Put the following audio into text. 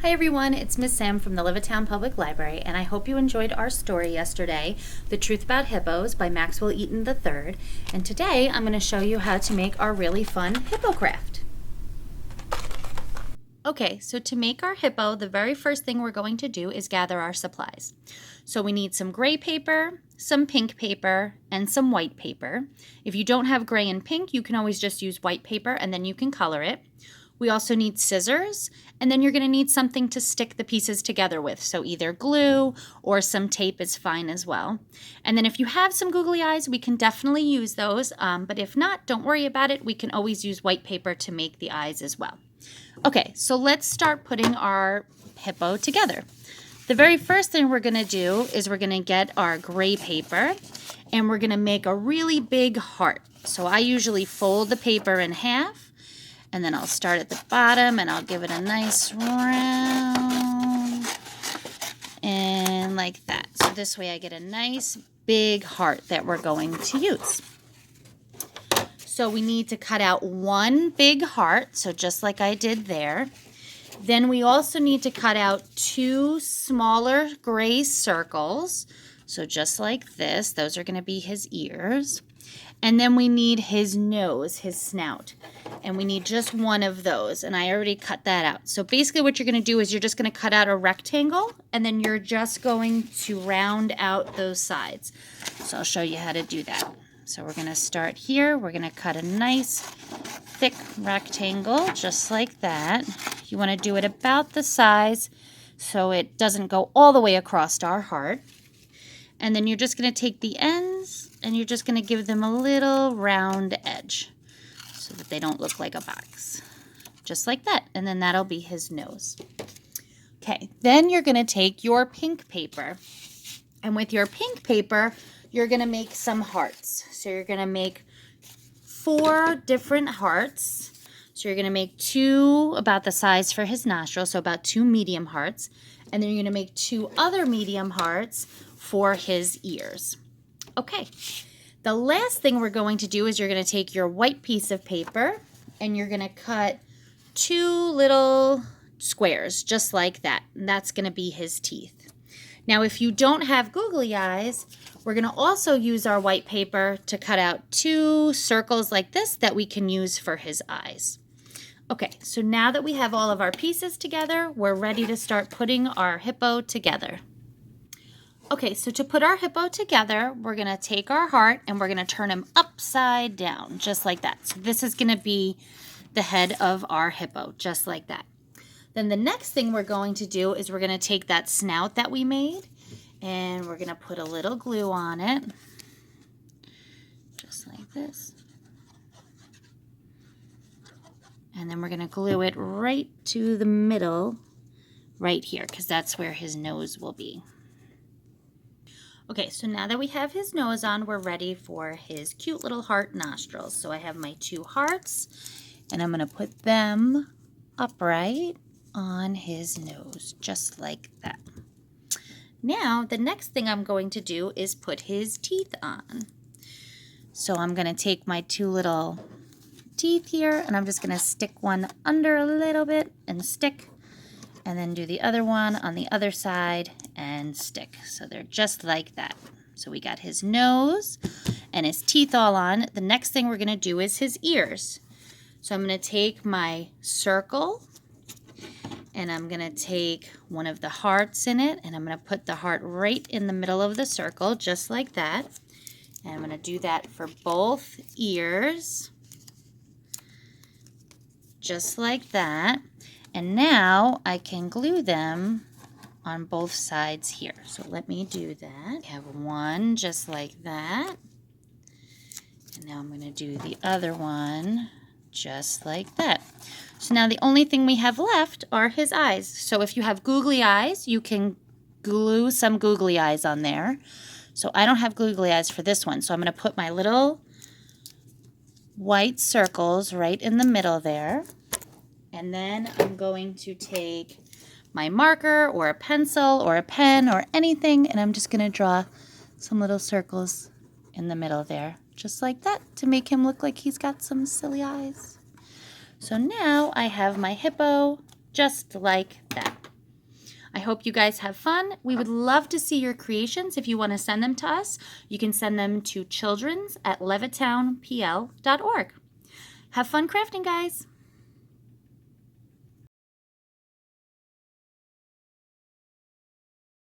Hi everyone, it's Miss Sam from the Levittown Public Library, and I hope you enjoyed our story yesterday, The Truth About Hippos by Maxwell Eaton III. And today I'm going to show you how to make our really fun hippo craft. Okay, so to make our hippo, the very first thing we're going to do is gather our supplies. So we need some gray paper, some pink paper, and some white paper. If you don't have gray and pink, you can always just use white paper and then you can color it. We also need scissors, and then you're going to need something to stick the pieces together with. So either glue or some tape is fine as well. And then if you have some googly eyes, we can definitely use those. But if not, don't worry about it. We can always use white paper to make the eyes as well. Okay, so let's start putting our hippo together. The very first thing we're going to do is we're going to get our gray paper, and we're going to make a really big heart. So I usually fold the paper in half. And then I'll start at the bottom and I'll give it a nice round and like that. So this way I get a nice big heart that we're going to use. So we need to cut out one big heart, so just like I did there. Then we also need to cut out two smaller gray circles. So just like this, those are going to be his ears. And then we need his nose, his snout. And we need just one of those. And I already cut that out. So basically what you're going to do is you're just going to cut out a rectangle. And then you're just going to round out those sides. So I'll show you how to do that. So we're going to start here. We're going to cut a nice thick rectangle just like that. You want to do it about the size so it doesn't go all the way across our heart. And then you're just going to take the ends and you're just going to give them a little round edge so that they don't look like a box. Just like that. And then that'll be his nose. Okay, then you're going to take your pink paper. And with your pink paper, you're going to make some hearts. So you're going to make 4 different hearts. So you're going to make 2 about the size for his nostrils, so about 2 medium hearts. And then you're going to make 2 other medium hearts for his ears. Okay, the last thing we're going to do is you're going to take your white piece of paper and you're going to cut 2 little squares just like that. And that's going to be his teeth. Now, if you don't have googly eyes, we're going to also use our white paper to cut out 2 circles like this that we can use for his eyes. Okay, so now that we have all of our pieces together, we're ready to start putting our hippo together. Okay, so to put our hippo together, we're going to take our heart and we're going to turn him upside down, just like that. So this is going to be the head of our hippo, just like that. Then the next thing we're going to do is we're going to take that snout that we made and we're going to put a little glue on it, just like this. And then we're going to glue it right to the middle, right here, because that's where his nose will be. Okay, so now that we have his nose on, we're ready for his cute little heart nostrils. So I have my 2 hearts, and I'm going to put them upright on his nose, just like that. Now, the next thing I'm going to do is put his teeth on. So I'm going to take my 2 little teeth here, and I'm just going to stick one under a little bit and stick, and then do the other one on the other side and stick. So they're just like that. So we got his nose and his teeth all on. The next thing we're going to do is his ears. So I'm going to take my circle and I'm going to take one of the hearts in it and I'm going to put the heart right in the middle of the circle, just like that. And I'm going to do that for both ears, just like that. And now I can glue them on both sides here. So let me do that. I have one just like that. And now I'm going to do the other one just like that. So now the only thing we have left are his eyes. So if you have googly eyes, you can glue some googly eyes on there. So I don't have googly eyes for this one. So I'm going to put my little white circles right in the middle there. And then I'm going to take my marker or a pencil or a pen or anything, and I'm just going to draw some little circles in the middle there, just like that, to make him look like he's got some silly eyes. So now I have my hippo just like that. I hope you guys have fun. We would love to see your creations. If you want to send them to us, you can send them to childrens@levittownpl.org. Have fun crafting, guys.